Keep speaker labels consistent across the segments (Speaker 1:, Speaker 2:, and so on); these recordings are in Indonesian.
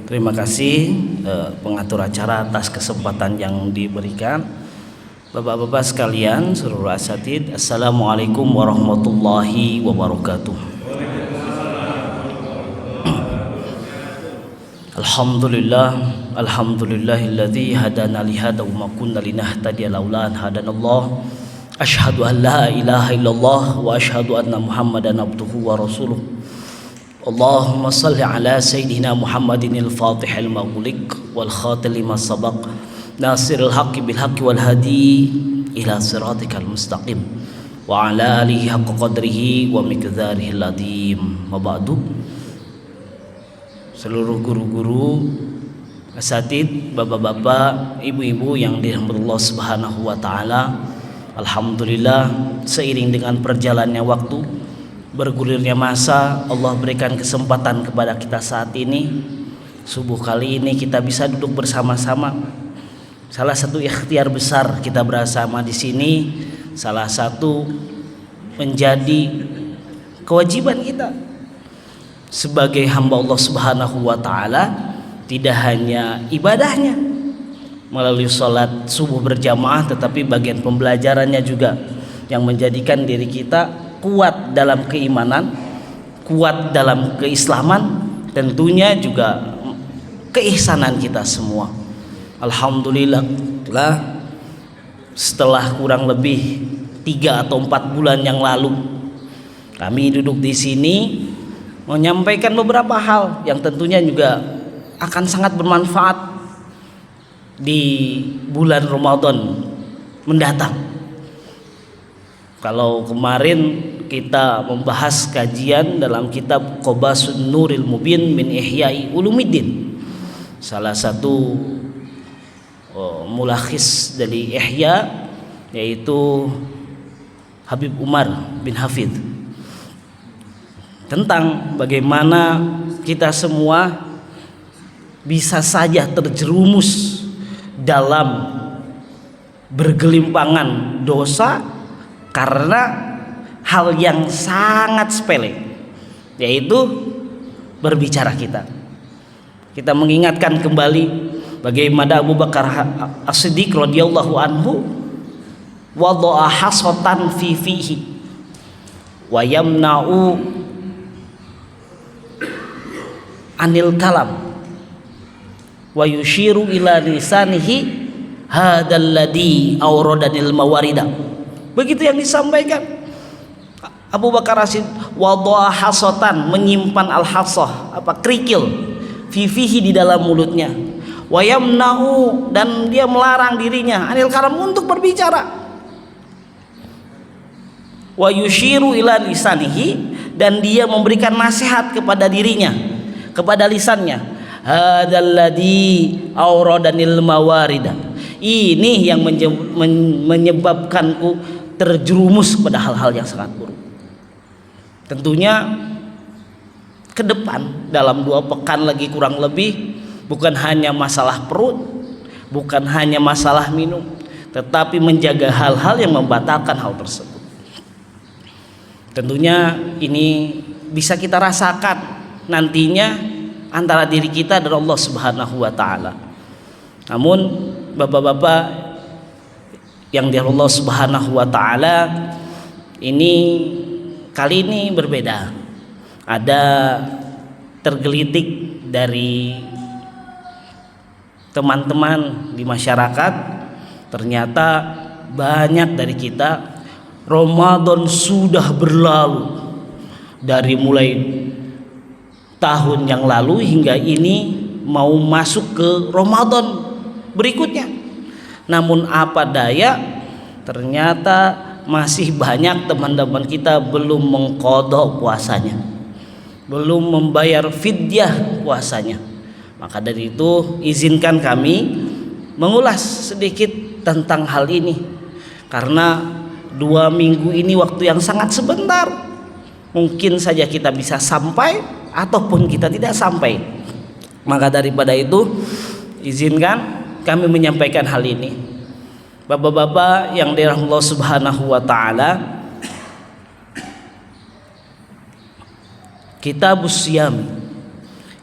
Speaker 1: Terima kasih pengatur acara atas kesempatan yang diberikan. Bapak-bapak sekalian, seluruh asatid, Assalamualaikum warahmatullahi wabarakatuh. Alhamdulillahilladzi hadana li hada wa ma kunna linahtadiya laula an hadanallah. Asyhadu an la ilaha illallah wa asyhadu anna Muhammadan abduhu wa rasuluh. Allahumma salli ala sayyidina Muhammadin al-fatihil maghliq wal khatil lima sabaq nasiril haqqi bil haqqi wal hadi ila siratikal mustaqim wa ala alihi haqqa qadrihi wa miqdarihi al-azim. Wa ba'du. Seluruh guru-guru, asatid, bapak-bapak, ibu-ibu yang dirahmati Allah Subhanahu wa taala, alhamdulillah seiring dengan perjalannya waktu, bergulirnya masa, Allah berikan kesempatan kepada kita saat ini. Subuh kali ini kita bisa duduk bersama-sama. Salah satu ikhtiar besar kita bersama di sini, salah satu menjadi kewajiban kita sebagai hamba Allah Subhanahu wa taala, tidak hanya ibadahnya melalui sholat subuh berjamaah, tetapi bagian pembelajarannya juga yang menjadikan diri kita kuat dalam keimanan, kuat dalam keislaman, tentunya juga keihsanan kita semua. Alhamdulillah, setelah kurang lebih 3 atau 4 bulan yang lalu kami duduk di sini menyampaikan beberapa hal yang tentunya juga akan sangat bermanfaat di bulan Ramadan mendatang. Kalau kemarin kita membahas kajian dalam kitab Qobasun Nuril Mubin min Ihya'i Ulumiddin, salah satu mulakhis dari Ihya, yaitu Habib Umar bin Hafidh, tentang bagaimana kita semua bisa saja terjerumus dalam bergelimpangan dosa karena hal yang sangat sepele, yaitu berbicara kita. Kita mengingatkan kembali bagaimana Abu Bakar As-Siddiq radhiyallahu anhu wada'a hasatan fi fihi wa yamna'u anil kalam wa yushiru ila lisanihi hadzal ladzi awradanil mawarida. Begitu yang disampaikan Abu Bakar Rasid, wada'a hasatan, menyimpan al-hasah, kerikil, fihi di dalam mulutnya, wa yamna'u, dan dia melarang dirinya, anil kalam, untuk berbicara, wa yushiru ila lisanihi, dan dia memberikan nasihat kepada dirinya, kepada lisannya, hadzal ladzi awradanil mawarida, ini yang menyebabkanku terjerumus pada hal-hal yang sangat buruk. Tentunya ke depan dalam 2 pekan lagi kurang lebih, bukan hanya masalah perut, bukan hanya masalah minum, tetapi menjaga hal-hal yang membatalkan hal tersebut. Tentunya ini bisa kita rasakan nantinya antara diri kita dan Allah Subhanahu wa taala. Namun bapak-bapak yang dirahmati Allah Subhanahu wa taala, ini kali ini berbeda. Ada tergelitik dari teman-teman di masyarakat, ternyata banyak dari kita Ramadan sudah berlalu, dari mulai tahun yang lalu hingga ini mau masuk ke Ramadan berikutnya. Namun apa daya, ternyata masih banyak teman-teman kita belum mengqadha puasanya, belum membayar fidyah puasanya. Maka dari itu izinkan kami mengulas sedikit tentang hal ini, karena 2 minggu ini waktu yang sangat sebentar. Mungkin saja kita bisa sampai ataupun kita tidak sampai. Maka daripada itu izinkan kami menyampaikan hal ini. Bapak-bapak yang dirahmati Allah Subhanahu wa taala, Kitabus Siyam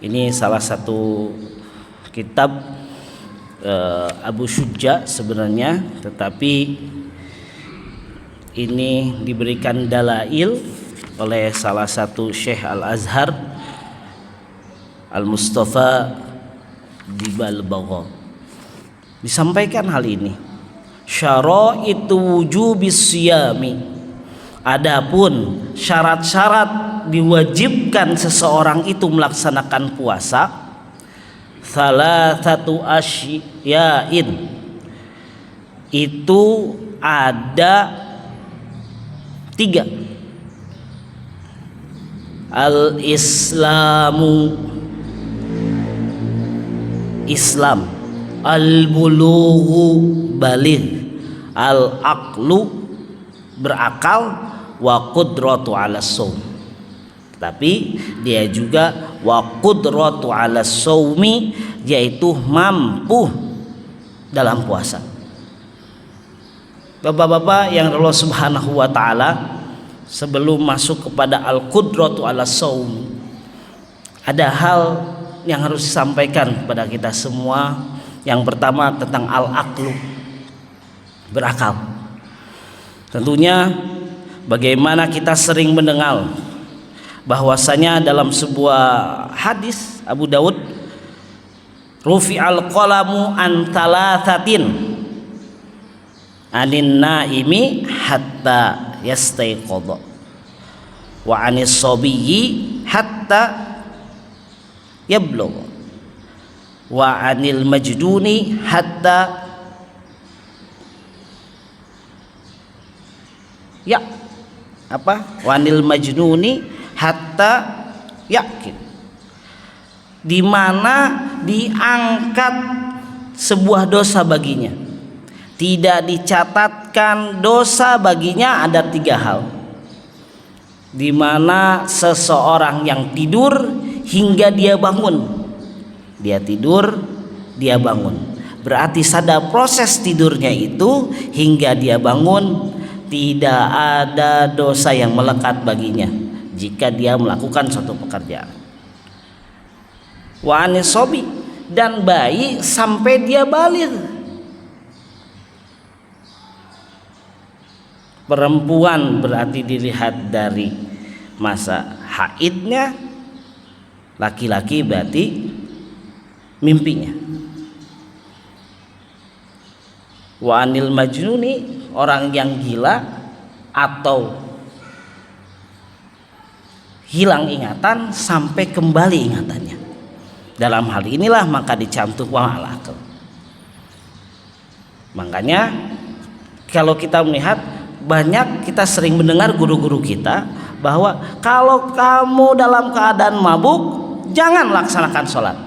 Speaker 1: ini salah satu kitab Abu Syuja sebenarnya, tetapi ini diberikan dalail oleh salah satu Syekh Al-Azhar Al-Mustafa Dibalbagha. Disampaikan hal ini, syaraitu wujubis siyami, adapun syarat-syarat diwajibkan seseorang itu melaksanakan puasa, salasatu asyain, itu ada 3. Al-Islamu, Islam, al-bulughu, baligh, al-aqlu, berakal, wa qudratu 'ala shaum. Tapi dia juga wa qudratu 'ala shaumi, yaitu mampu dalam puasa. Bapak-bapak yang Allah Subhanahu wa taala, sebelum masuk kepada al-qudratu 'ala shaum, ada hal yang harus disampaikan kepada kita semua. Yang pertama tentang al-aqlu, berakal. Tentunya bagaimana kita sering mendengar bahwasanya dalam sebuah hadis Abu Daud, rufi'al qalamu an thalathatin anin naimi hatta yastayqadha wa anis sabiyyi hatta yablugh wa anil majduni hatta wa anil majnuni hatta yakin, di mana diangkat sebuah dosa baginya, tidak dicatatkan dosa baginya. Ada 3 hal, di mana seseorang yang tidur hingga dia bangun, dia tidur, dia bangun, berarti pada proses tidurnya itu hingga dia bangun tidak ada dosa yang melekat baginya jika dia melakukan suatu pekerjaan. Wa anisobi, dan bayi sampai dia baligh. Perempuan berarti dilihat dari masa haidnya, laki-laki berarti mimpinya. Wa anil majnuni, orang yang gila atau hilang ingatan sampai kembali ingatannya. Dalam hal inilah maka dicantumkan al-aql. Makanya kalau kita melihat, banyak kita sering mendengar guru-guru kita bahwa kalau kamu dalam keadaan mabuk jangan laksanakan sholat.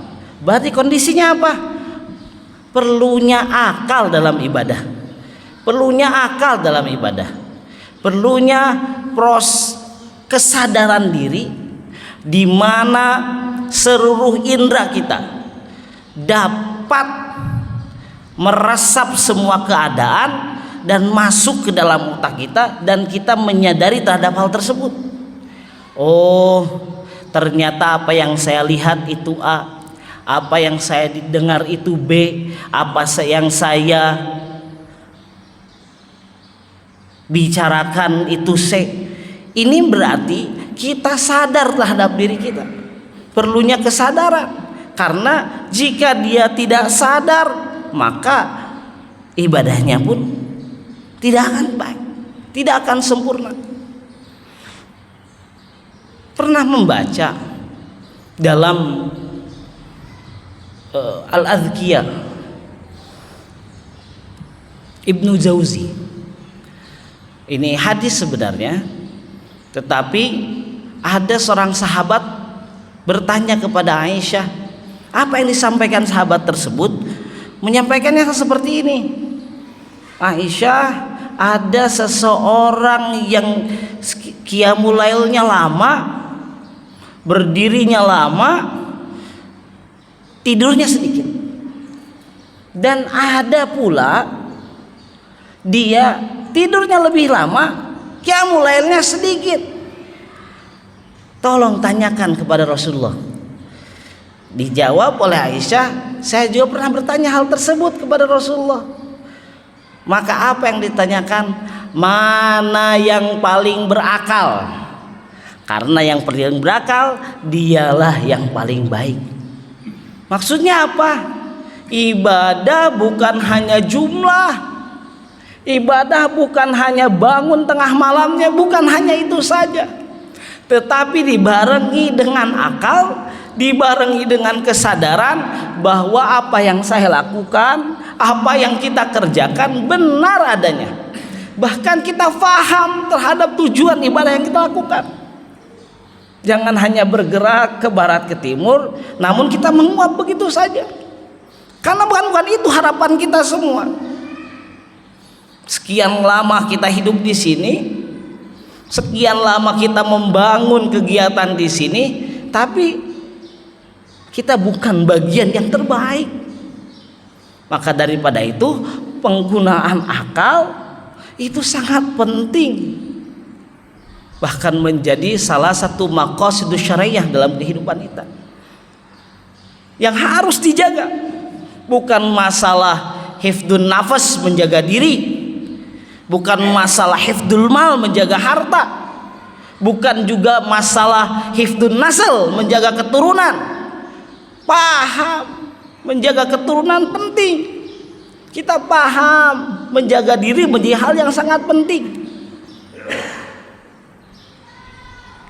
Speaker 1: Berarti kondisinya apa? Perlunya akal dalam ibadah, perlunya akal dalam ibadah, perlunya kesadaran diri, di mana seluruh indera kita dapat meresap semua keadaan dan masuk ke dalam otak kita, dan kita menyadari terhadap hal tersebut. Oh, ternyata apa yang saya lihat itu A, apa yang saya dengar itu B, apa yang saya bicarakan itu C. Ini berarti kita sadar terhadap diri kita, perlunya kesadaran. Karena jika dia tidak sadar, maka ibadahnya pun tidak akan baik, tidak akan sempurna. Pernah membaca dalam Al-Adhkiyah Ibnu Jauzi, ini hadis sebenarnya, tetapi ada seorang sahabat bertanya kepada Aisyah, apa yang disampaikan sahabat tersebut? Menyampaikannya seperti ini, Aisyah, ada seseorang yang qiyamul lailnya lama, berdirinya lama, tidurnya sedikit. Dan ada pula dia tidurnya lebih lama, qiyamul lailnya sedikit. Tolong tanyakan kepada Rasulullah, Dijawab oleh Aisyah, saya juga pernah bertanya hal tersebut kepada Rasulullah. Maka apa yang ditanyakan? Mana yang paling berakal? Karena yang paling berakal dialah yang paling baik. Maksudnya apa? Ibadah bukan hanya jumlah, ibadah bukan hanya bangun tengah malamnya, bukan hanya itu saja, tetapi dibarengi dengan akal, dibarengi dengan kesadaran bahwa apa yang saya lakukan, apa yang kita kerjakan benar adanya. Bahkan kita faham terhadap tujuan ibadah yang kita lakukan. Jangan hanya bergerak ke barat ke timur, namun kita menguap begitu saja. Karena bukan itu harapan kita semua. Sekian lama kita hidup di sini, sekian lama kita membangun kegiatan di sini, tapi kita bukan bagian yang terbaik. Maka daripada itu, penggunaan akal itu sangat penting. Bahkan menjadi salah satu maqasidus syariah dalam kehidupan kita yang harus dijaga. Bukan masalah hifdun nafas, menjaga diri, bukan masalah hifdul mal, menjaga harta, bukan juga masalah hifdun nasl, menjaga keturunan. Paham menjaga keturunan penting, kita paham menjaga diri menjadi hal yang sangat penting.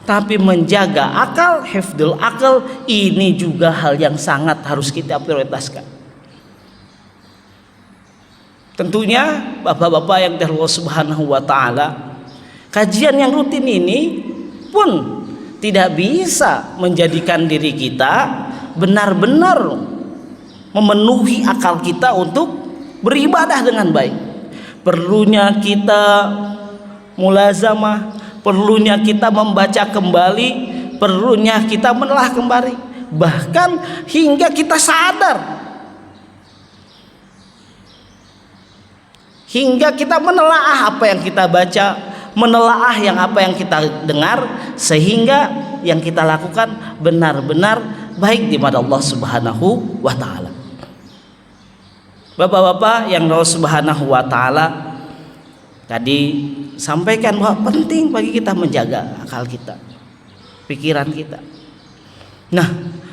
Speaker 1: Tapi menjaga akal, hifdul akal, ini juga hal yang sangat harus kita prioritaskan. Tentunya bapak-bapak yang dari Allah Subhanahu wa taala, kajian yang rutin ini pun tidak bisa menjadikan diri kita benar-benar memenuhi akal kita untuk beribadah dengan baik. Perlunya kita mulazamah, perlunya kita membaca kembali, perlunya kita menelah kembali, bahkan hingga kita sadar, hingga kita menelaah apa yang kita baca, menelaah yang apa yang kita dengar, sehingga yang kita lakukan benar-benar baik di mata Allah Subhanahu wa taala. Bapak-bapak yang Allah Subhanahu wa taala tadi sampaikan bahwa penting bagi kita menjaga akal kita, pikiran kita. Nah,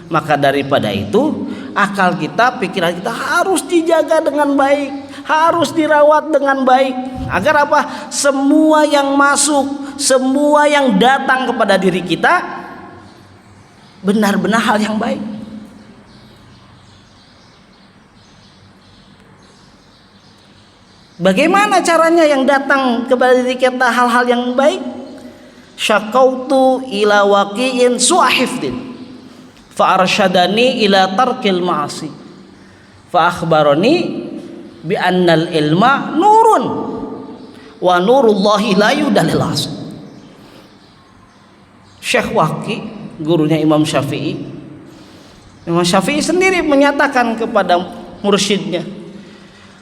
Speaker 1: maka daripada itu, akal kita, pikiran kita harus dijaga dengan baik, harus dirawat dengan baik. Agar apa? Semua yang masuk, semua yang datang kepada diri kita benar-benar hal yang baik. Bagaimana caranya yang datang kepada diri kita hal-hal yang baik? Syakautu ila waqi'in su'ahifdin fa arsyadani ila tarkil ma'asi fa akhbarani bi annal ilma nurun wa nurullahi la yudalil as. Syekh Waqi, gurunya Imam Syafi'i, Imam Syafi'i sendiri menyatakan kepada mursyidnya,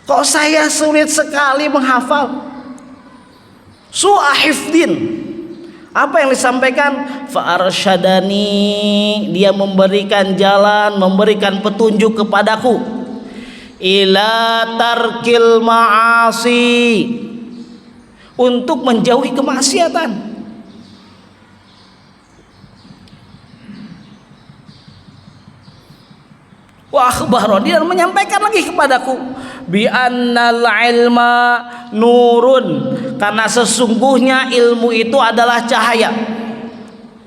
Speaker 1: kok saya sulit sekali menghafal. Su'ahifdin, apa yang disampaikan? Fa'arsyadani, dia memberikan jalan, memberikan petunjuk kepadaku, ila tarkil ma'asi, untuk menjauhi kemaksiatan. Wa akhbarani, dan menyampaikan lagi kepadaku, bi annal ilma nurun, karena sesungguhnya ilmu itu adalah cahaya.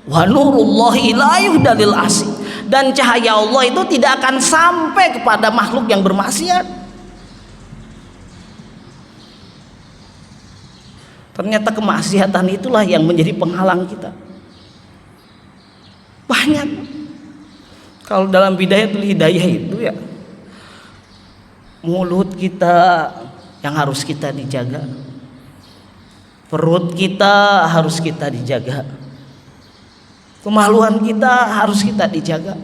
Speaker 1: Wa nurullahi la yuhdalil asi, dan cahaya Allah itu tidak akan sampai kepada makhluk yang bermaksiat. Ternyata kemaksiatan itulah yang menjadi penghalang kita. Banyak. Kalau dalam bidayatul hidayah itu ya, mulut kita yang harus kita dijaga, perut kita harus kita dijaga, kemaluan kita harus kita dijaga,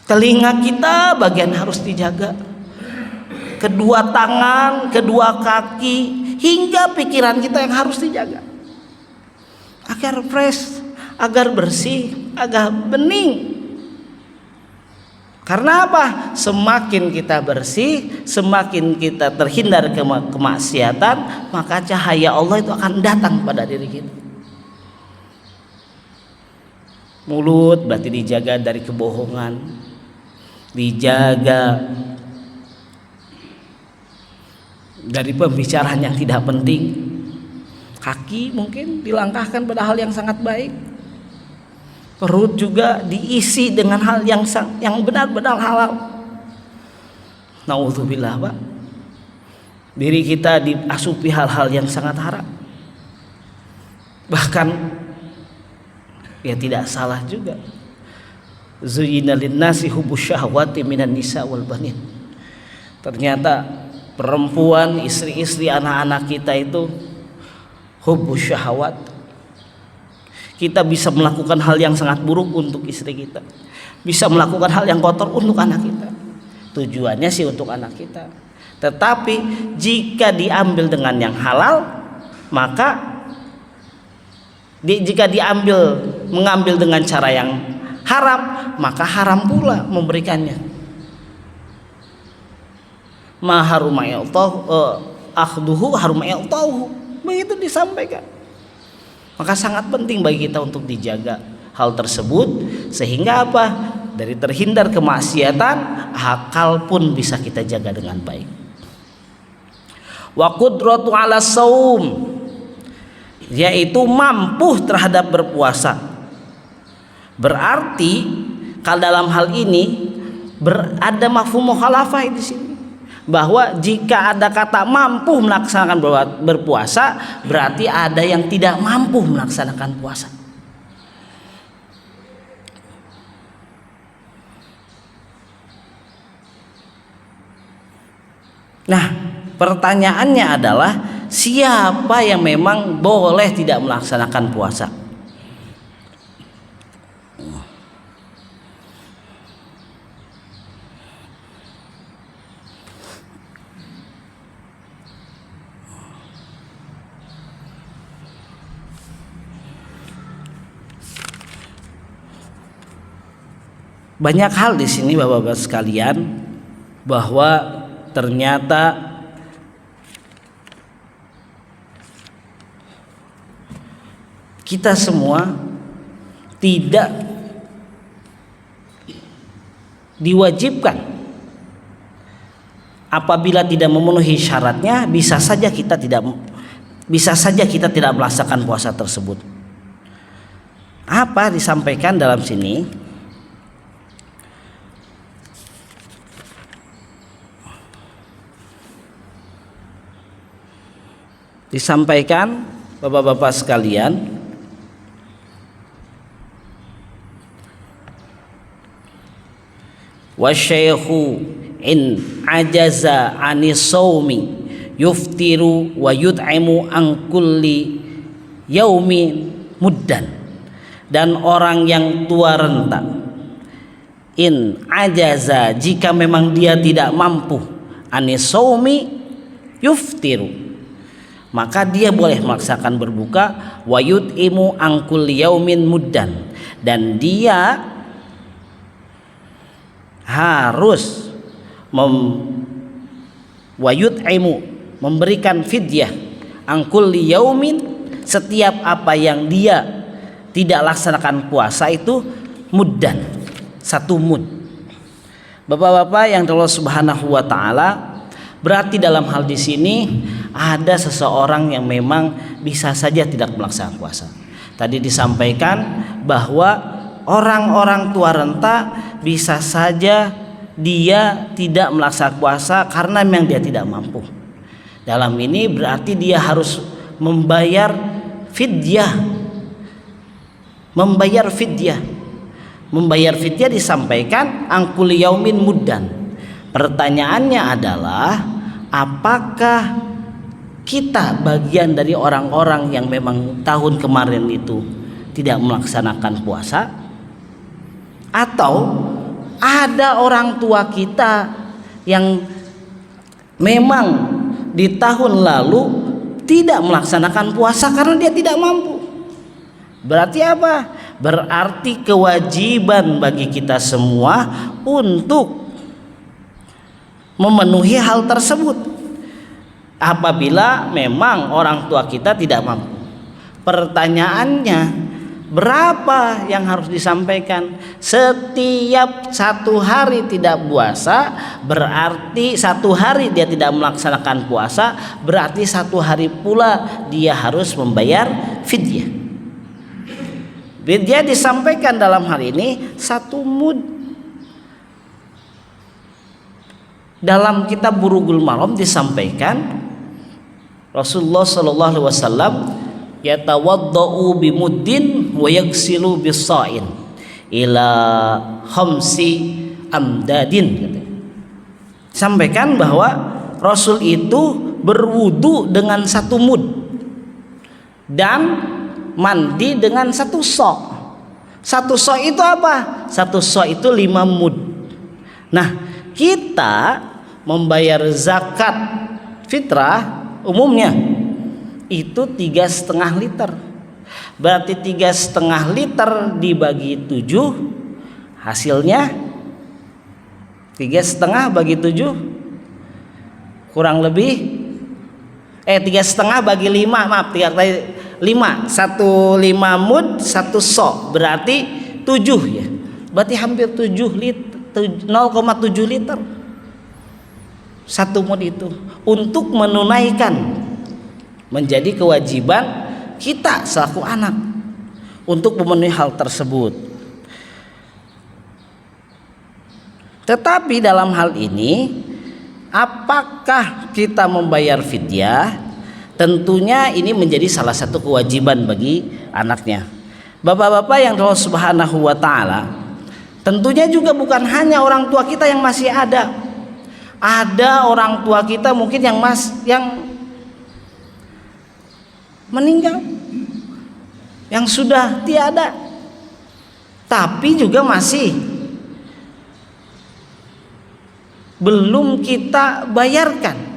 Speaker 1: telinga kita bagian harus dijaga, kedua tangan, kedua kaki, hingga pikiran kita yang harus dijaga agar fresh, agar bersih, agar bening. Karena apa? Semakin kita bersih, semakin kita terhindar kemaksiatan, maka cahaya Allah itu akan datang pada diri kita. Mulut berarti dijaga dari kebohongan, dijaga dari pembicaraan yang tidak penting. Kaki mungkin dilangkahkan pada hal yang sangat baik. Perut juga diisi dengan hal yang benar-benar halal. Nauzubillah, Pak. Diri kita diasupi hal-hal yang sangat haram. Bahkan ya tidak salah juga. Zuyyina lin-nasi hubbus syahwati minan nisa wal banin. Ternyata perempuan, istri-istri, anak-anak kita itu hubbus syahwat. Kita bisa melakukan hal yang sangat buruk untuk istri kita, bisa melakukan hal yang kotor untuk anak kita. Tujuannya sih untuk anak kita. Tetapi jika diambil dengan yang halal, maka jika mengambil dengan cara yang haram, maka haram pula memberikannya. Ma haruma akhduhu haruma ya'tahu. Begitu disampaikan. Maka sangat penting bagi kita untuk dijaga hal tersebut, sehingga apa? Dari terhindar kemaksiatan, akal pun bisa kita jaga dengan baik. Wa qudratu 'ala shaum, yaitu mampu terhadap berpuasa. Berarti kalau dalam hal ini ada mafhum mukhalafah di sini, bahwa jika ada kata mampu melaksanakan berpuasa, berarti ada yang tidak mampu melaksanakan puasa. Nah, pertanyaannya adalah siapa yang memang boleh tidak melaksanakan puasa? Banyak hal di sini Bapak-bapak sekalian, bahwa ternyata kita semua tidak diwajibkan. Apabila tidak memenuhi syaratnya, bisa saja kita tidak melaksanakan puasa tersebut. Apa disampaikan dalam sini? Disampaikan Bapak-bapak sekalian, wasyaykhu in ajaza anis saumi yuftiru wa yut'imu an kulli yaumin muddan. Dan orang yang tua renta, in ajaza, jika memang dia tidak mampu, anis saumi yuftiru, maka dia boleh memaksakan berbuka, wa yut'imu an kulli yaumin muddan, dan dia harus wa yut'imu, memberikan fidyah, an kulli yaumin, setiap apa yang dia tidak laksanakan puasa itu muddan, satu mud. Bapak-bapak yang Allah Subhanahu wa taala, berarti dalam hal di sini ada seseorang yang memang bisa saja tidak melaksanakan puasa. Tadi disampaikan bahwa orang-orang tua renta bisa saja dia tidak melaksanakan puasa karena memang dia tidak mampu. Dalam ini berarti dia harus membayar fidyah. Membayar fidyah disampaikan angkul yaumin muddan. Pertanyaannya adalah, apakah kita bagian dari orang-orang yang memang tahun kemarin itu tidak melaksanakan puasa, atau ada orang tua kita yang memang di tahun lalu tidak melaksanakan puasa karena dia tidak mampu? Berarti apa? Berarti kewajiban bagi kita semua untuk memenuhi hal tersebut. Apabila memang orang tua kita tidak mampu, pertanyaannya, berapa yang harus disampaikan? Setiap 1 hari tidak puasa, berarti 1 hari dia tidak melaksanakan puasa, berarti 1 hari pula dia harus membayar fidyah. Fidyah disampaikan dalam hal ini 1 mud. Dalam kitab Bulughul Maram disampaikan Rasulullah sallallahu alaihi wasallam yatawaddau bimuddin wa yaghsilu bis-sa'in ila khamsi amdadin. Sampaikan bahwa Rasul itu berwudu dengan 1 mud dan mandi dengan 1 sok. 1 sok itu apa? 1 sok itu 5 mud. Nah, kita membayar zakat fitrah umumnya itu 3,5 liter. Berarti 3,5 liter dibagi 7, hasilnya 3,5 bagi 7 kurang lebih 3,5 bagi 5, maaf 5, 1 mud 1 sok, berarti 7 ya. Berarti hampir 7 liter, 0,7 liter 1 mud itu untuk menunaikan, menjadi kewajiban kita selaku anak untuk memenuhi hal tersebut. Tetapi dalam hal ini, apakah kita membayar fidyah? Tentunya ini menjadi salah satu kewajiban bagi anaknya. Bapak-bapak yang Allah Subhanahu wa taala, tentunya juga bukan hanya orang tua kita yang masih ada. Ada orang tua kita mungkin yang meninggal, yang sudah tiada, tapi juga masih belum kita bayarkan.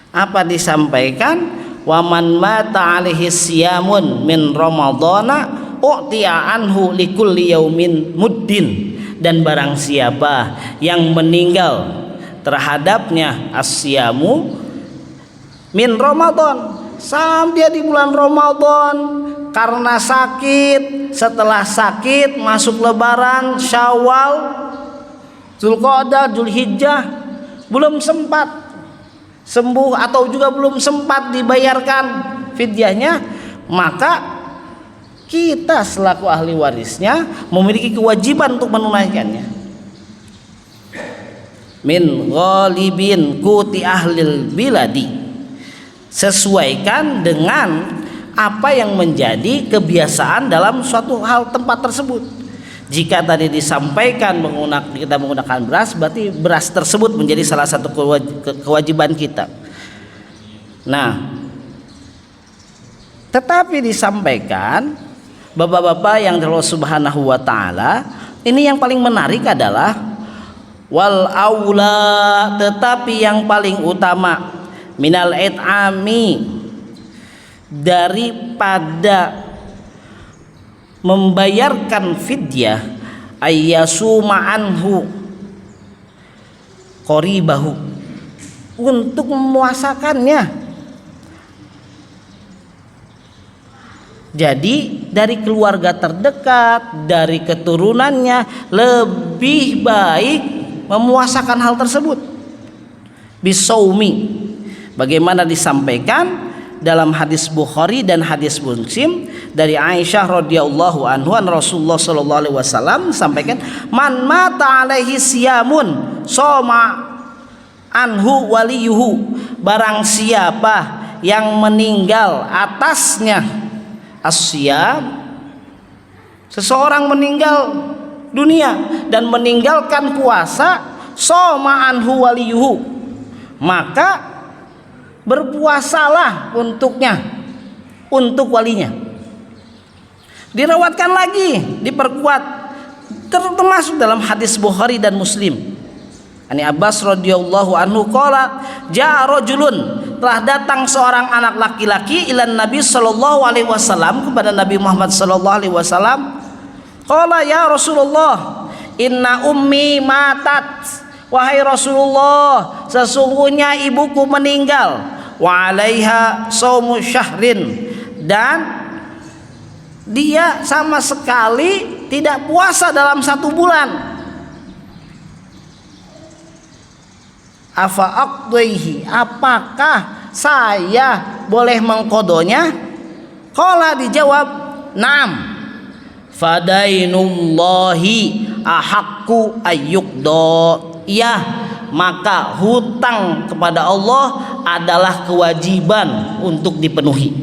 Speaker 1: Apa disampaikan? Waman mata alaihi siyamun min ramadhana u'tiya anhu likulli yaumin muddin. Dan barang siapa yang meninggal terhadapnya asyamu min Ramadan, sampai di bulan Ramadan karena sakit, setelah sakit masuk Lebaran, Syawal, Zulqa'dah, Zulhijjah, belum sempat sembuh atau juga belum sempat dibayarkan fidyahnya, maka kita selaku ahli warisnya memiliki kewajiban untuk menunaikannya. Min ghalibin kuti ahlil biladi, sesuaikan dengan apa yang menjadi kebiasaan dalam suatu hal tempat tersebut. Jika tadi disampaikan kita menggunakan beras, berarti beras tersebut menjadi salah satu kewajiban kita. Nah, tetapi disampaikan bapak-bapak yang Allah Subhanahu wa taala, ini yang paling menarik adalah wal aula, tetapi yang paling utama minal it'ami, daripada membayarkan fidyah, ayyasuma anhu qoribahu, untuk memuasakannya. Jadi dari keluarga terdekat, dari keturunannya, lebih baik memuasakan hal tersebut. Bisaumi, bagaimana disampaikan dalam hadis Bukhari dan hadis Muslim dari Aisyah radhiyallahu anha, Rasulullah sallallahu alaihi wasallam sampaikan, man mata alaihi siyamun soma anhu waliyuhu, barang siapa yang meninggal atasnya asyam, seseorang meninggal dunia dan meninggalkan puasa, soma anhu waliyuhu, maka berpuasalah untuknya, untuk walinya. Dirawatkan lagi, diperkuat, termasuk dalam hadis Bukhari dan Muslim. Ani Abbas radhiyallahu anhu qala, jaa rajulun, telah datang seorang anak laki-laki ilan Nabi sallallahu alaihi wasallam, kepada Nabi Muhammad sallallahu alaihi wasallam, Qala ya Rasulullah, inna ummi matat. Wahai Rasulullah, sesungguhnya ibuku meninggal. Wa 'alaiha shaumu syahrin, dan dia sama sekali tidak puasa dalam 1 bulan. Afa aqdihi, apakah saya boleh mengqodonya? Qala, dijawab, na'am. Fadainullahi ahaqqu ayyuqda. Ya, maka hutang kepada Allah adalah kewajiban untuk dipenuhi.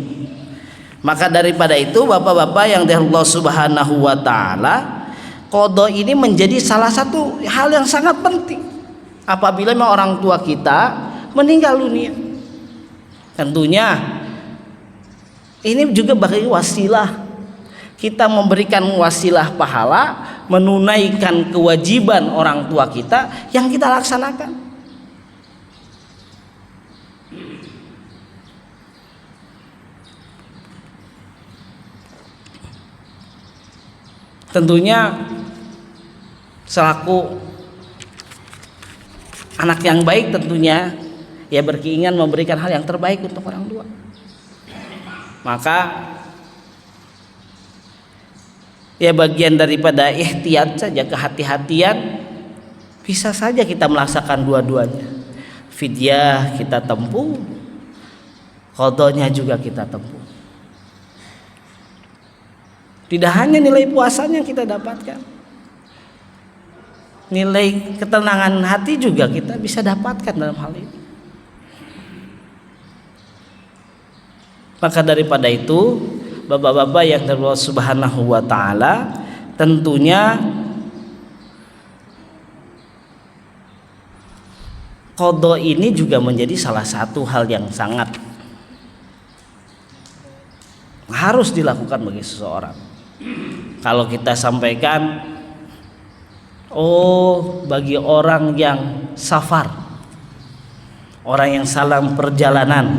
Speaker 1: Maka daripada itu, bapak-bapak yang dari Allah Subhanahu wa taala, qada ini menjadi salah satu hal yang sangat penting apabila memang orang tua kita meninggal dunia. Tentunya ini juga bagi wasilah, kita memberikan wasilah pahala, menunaikan kewajiban orang tua kita yang kita laksanakan. Tentunya selaku anak yang baik, tentunya ya berkeinginan memberikan hal yang terbaik untuk orang tua. Maka ya bagian daripada ihtiyat saja, kehati-hatian, bisa saja kita melaksanakan dua-duanya. Fidyah kita tempuh, qadanya juga kita tempuh. Tidak hanya nilai puasanya yang kita dapatkan, nilai ketenangan hati juga kita bisa dapatkan dalam hal ini. Maka daripada itu, bapak-bapak yang dari Allah Subhanahu wa taala, tentunya qada ini juga menjadi salah satu hal yang sangat harus dilakukan bagi seseorang. Kalau kita sampaikan, bagi orang yang safar, orang yang salam perjalanan,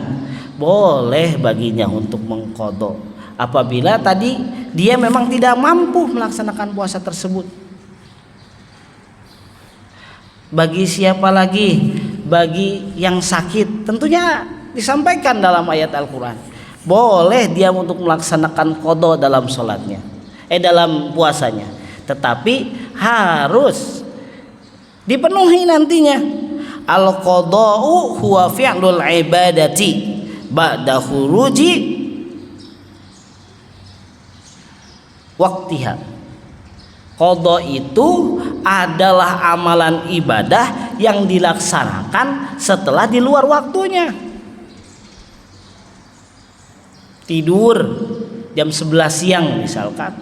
Speaker 1: boleh baginya untuk mengqada apabila tadi dia memang tidak mampu melaksanakan puasa tersebut. Bagi siapa lagi? Bagi yang sakit, tentunya disampaikan dalam ayat Al-Quran, boleh dia untuk melaksanakan qada dalam sholatnya, dalam puasanya, tetapi harus dipenuhi nantinya. Al-qada'u huwa fi'lul ibadati ba'da khuruji waktiha. Qada itu adalah amalan ibadah yang dilaksanakan setelah di luar waktunya. Tidur jam 11 siang misalkan,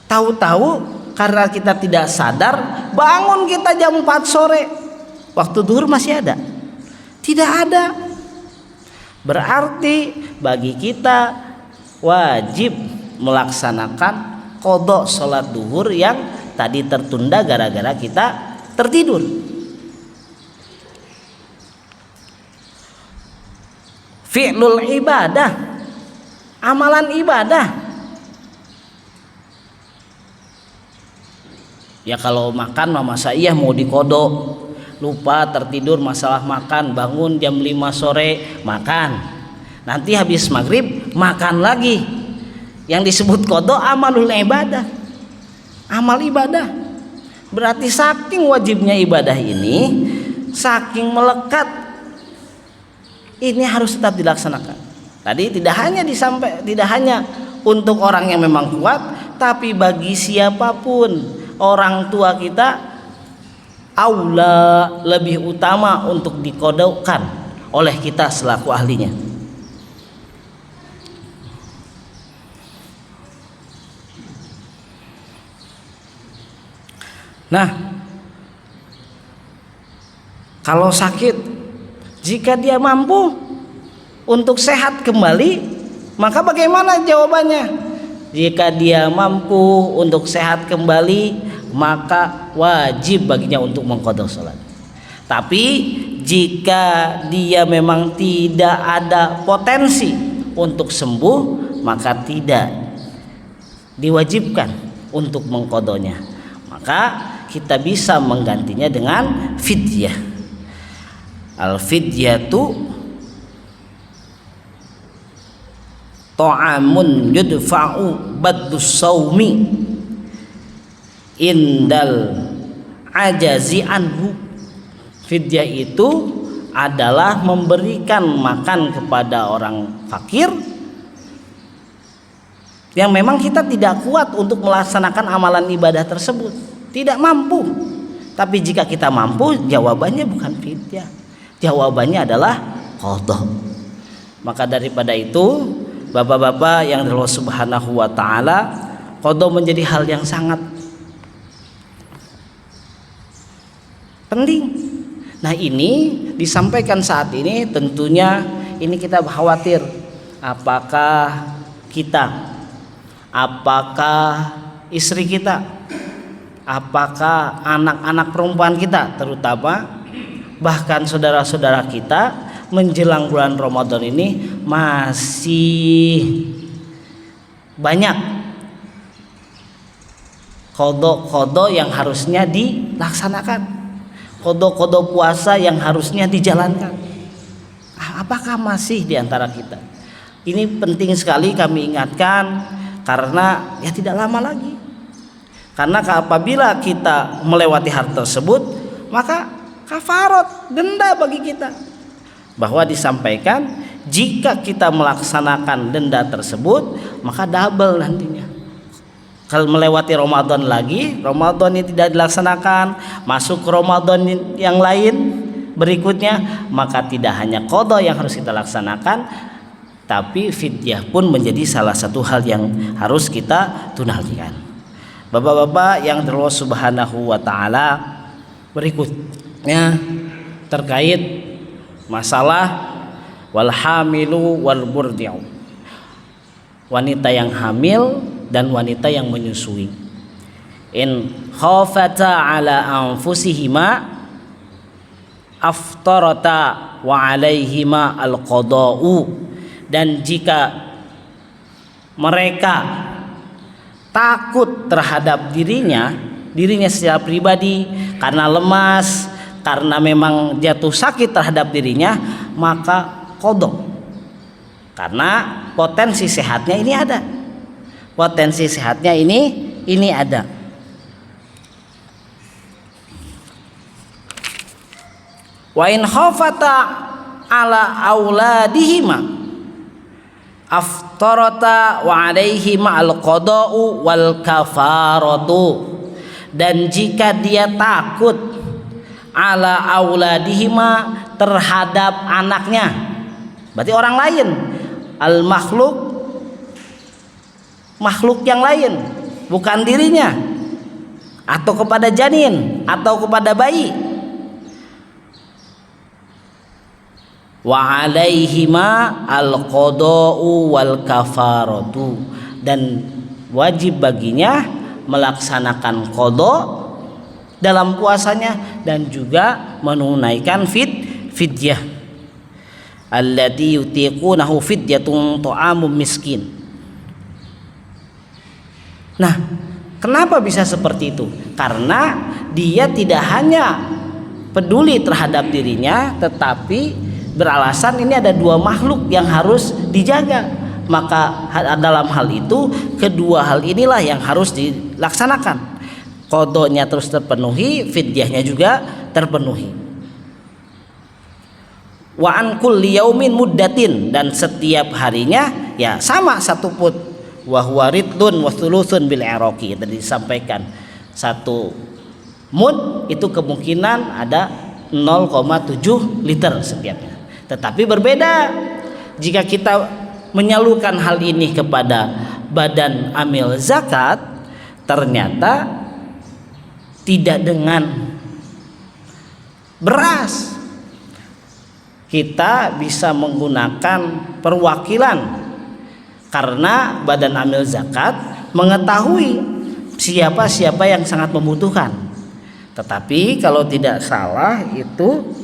Speaker 1: tahu-tahu karena kita tidak sadar bangun kita jam 4 sore, waktu zuhur masih ada? Tidak ada. Berarti bagi kita wajib melaksanakan qada sholat zuhur yang tadi tertunda gara-gara kita tertidur. Fi'lul ibadah, amalan ibadah. Ya kalau makan masa iya mau diqada, lupa tertidur masalah makan, bangun jam 5 sore makan, nanti habis maghrib makan lagi. Yang disebut qada amalul ibadah, amal ibadah. Berarti saking wajibnya ibadah ini, saking melekat, ini harus tetap dilaksanakan. Tadi tidak hanya untuk orang yang memang kuat, tapi bagi siapapun, orang tua kita aula, lebih utama untuk diqadakan oleh kita selaku ahlinya. Nah, kalau sakit, jika dia mampu untuk sehat kembali, maka bagaimana jawabannya? Jika dia mampu untuk sehat kembali, maka wajib baginya untuk mengqada salat. Tapi jika dia memang tidak ada potensi untuk sembuh, maka tidak. diwajibkan untuk mengqadanya, maka kita bisa menggantinya dengan fidyah. Al fidyatu ta'amun yudfa'u baddus saumi indal ajazi anhu. Fidyah itu adalah memberikan makan kepada orang fakir yang memang kita tidak kuat untuk melaksanakan amalan ibadah tersebut, tidak mampu. Tapi jika kita mampu, jawabannya bukan fidyah, jawabannya adalah qadha. Maka daripada itu, bapak-bapak yang Allah Subhanahu wa taala, qadha menjadi hal yang sangat penting. Nah, ini disampaikan saat ini, tentunya ini kita khawatir apakah kita, apakah istri kita, apakah anak-anak perempuan kita terutama, bahkan saudara-saudara kita menjelang bulan Ramadan ini masih banyak qadha yang harusnya dilaksanakan, qadha puasa yang harusnya dijalankan. Apakah masih di antara kita? Ini penting sekali kami ingatkan, karena ya tidak lama lagi. Karena apabila kita melewati hal tersebut, maka kafarat, denda bagi kita. Bahwa disampaikan, jika kita melaksanakan denda tersebut, maka double nantinya. Kalau melewati Ramadan lagi, Ramadan ini tidak dilaksanakan, masuk ke Ramadan yang lain berikutnya, maka tidak hanya qadha yang harus kita laksanakan, tapi fidyah pun menjadi salah satu hal yang harus kita tunaikan. Bapak-bapak yang Allah Subhanahu wa taala, berikutnya terkait masalah wal hamilu wal murdi'u, wanita yang hamil dan wanita yang menyusui. In khafata ala anfusihima aftarata wa alaihima al-qada'u. Dan jika mereka takut terhadap dirinya secara pribadi, karena lemas, karena memang jatuh sakit terhadap dirinya, maka qadha. Karena potensi sehatnya ini ada. Potensi sehatnya ini ada. Wa in khafata ala auladihima aftarata wa alaihima al-qada'u wal kafaratu. Dan jika dia takut ala auladihima, terhadap anaknya, berarti orang lain, al makhluk yang lain, bukan dirinya, atau kepada janin atau kepada bayi. Wa alaihima al-qada'u wal kafaratu. Dan wajib baginya melaksanakan qadha dalam puasanya dan juga menunaikan fidyah. Allati yutiqunahu fidyatun ta'amum miskin. Nah, kenapa bisa seperti itu? Karena dia tidak hanya peduli terhadap dirinya, tetapi beralasan ini ada dua makhluk yang harus dijaga. Maka dalam hal itu, kedua hal inilah yang harus dilaksanakan. Qadhanya terus terpenuhi, fidyahnya juga terpenuhi. Wa an kulli yaumin muddatin, dan setiap harinya ya sama satu put. Wa huwa ridlun wa thuluthun bil iraqi. Tadi disampaikan satu mud itu kemungkinan ada 0,7 liter setiapnya. Tetapi berbeda jika kita menyalurkan hal ini kepada badan amil zakat, ternyata tidak dengan beras. Kita bisa menggunakan perwakilan, karena badan amil zakat mengetahui siapa yang sangat membutuhkan. Tetapi kalau tidak salah itu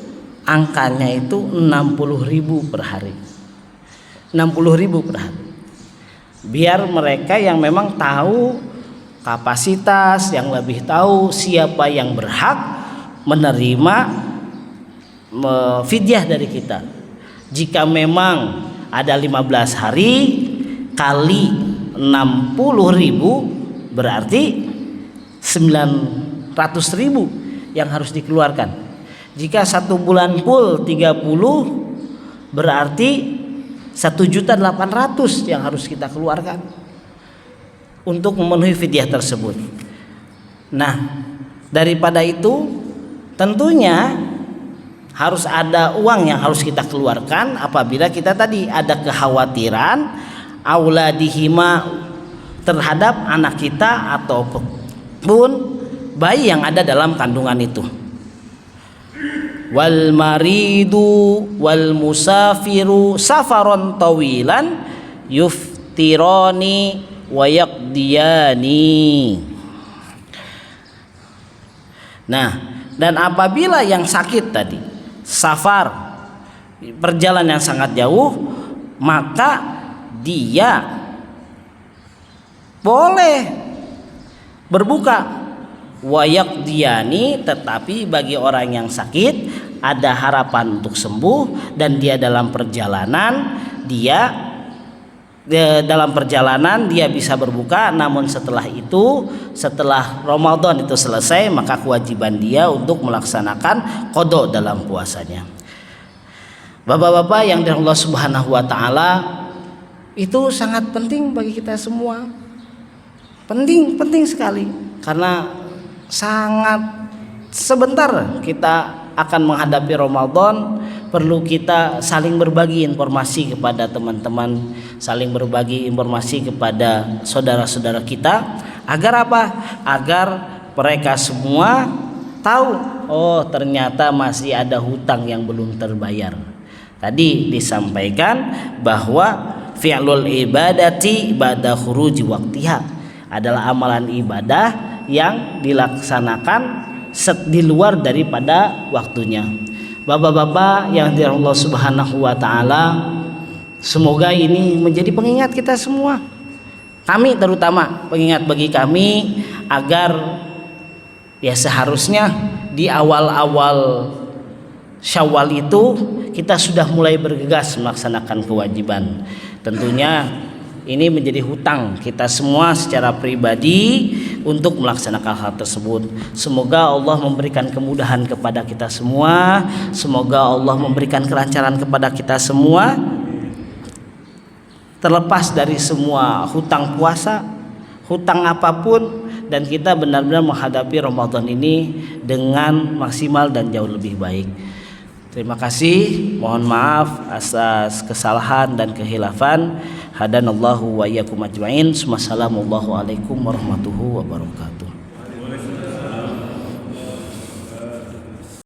Speaker 1: angkanya itu 60.000 per hari. 60.000 per hari. biar mereka yang memang tahu kapasitas, yang lebih tahu siapa yang berhak menerima fidyah dari kita. Jika memang ada 15 hari kali 60.000 berarti 900.000 yang harus dikeluarkan. Jika 1 bulan full 30 berarti 1.800.000 yang harus kita keluarkan untuk memenuhi fidyah tersebut. Nah, daripada itu tentunya harus ada uang yang harus kita keluarkan apabila kita tadi ada kekhawatiran auladihima terhadap anak kita ataupun bayi yang ada dalam kandungan itu. Wal maridu wal musafiru safaron tawilan yuftirani wa yaqdiyani. Nah, dan apabila yang sakit tadi safar, perjalanan yang sangat jauh, maka dia boleh berbuka wa yaqdiyani, tetapi bagi orang yang sakit ada harapan untuk sembuh dan dia dalam perjalanan dia bisa berbuka, namun setelah itu, setelah Ramadan itu selesai, maka kewajiban dia untuk melaksanakan qada dalam puasanya. Bapak-bapak yang dirahmati Allah Subhanahu wa taala, itu sangat penting bagi kita semua. Penting sekali, karena sangat sebentar kita akan menghadapi Ramadan. Perlu kita saling berbagi informasi kepada teman-teman, saling berbagi informasi kepada saudara-saudara kita, agar apa? Agar mereka semua tahu, oh ternyata masih ada hutang yang belum terbayar. Tadi disampaikan bahwa fi'lul ibadati ba'da khuruji waqtiha adalah amalan ibadah yang dilaksanakan di luar daripada waktunya. Bapak-bapak yang dirahmati Allah Subhanahu wa taala, semoga ini menjadi pengingat kita semua. Kami terutama pengingat bagi kami agar ya seharusnya di awal-awal Syawal itu kita sudah mulai bergegas melaksanakan kewajiban. Tentunya ini menjadi hutang kita semua secara pribadi untuk melaksanakan hal tersebut. Semoga Allah memberikan kemudahan kepada kita semua. Semoga Allah memberikan kelancaran kepada kita semua, terlepas dari semua hutang puasa, hutang apapun, dan kita benar-benar menghadapi Ramadan ini dengan maksimal dan jauh lebih baik. Terima kasih, mohon maaf atas kesalahan dan kehilafan. Hadanallahu wa iyyakum ajmain. Wassalamualaikum warahmatullahi wabarakatuh.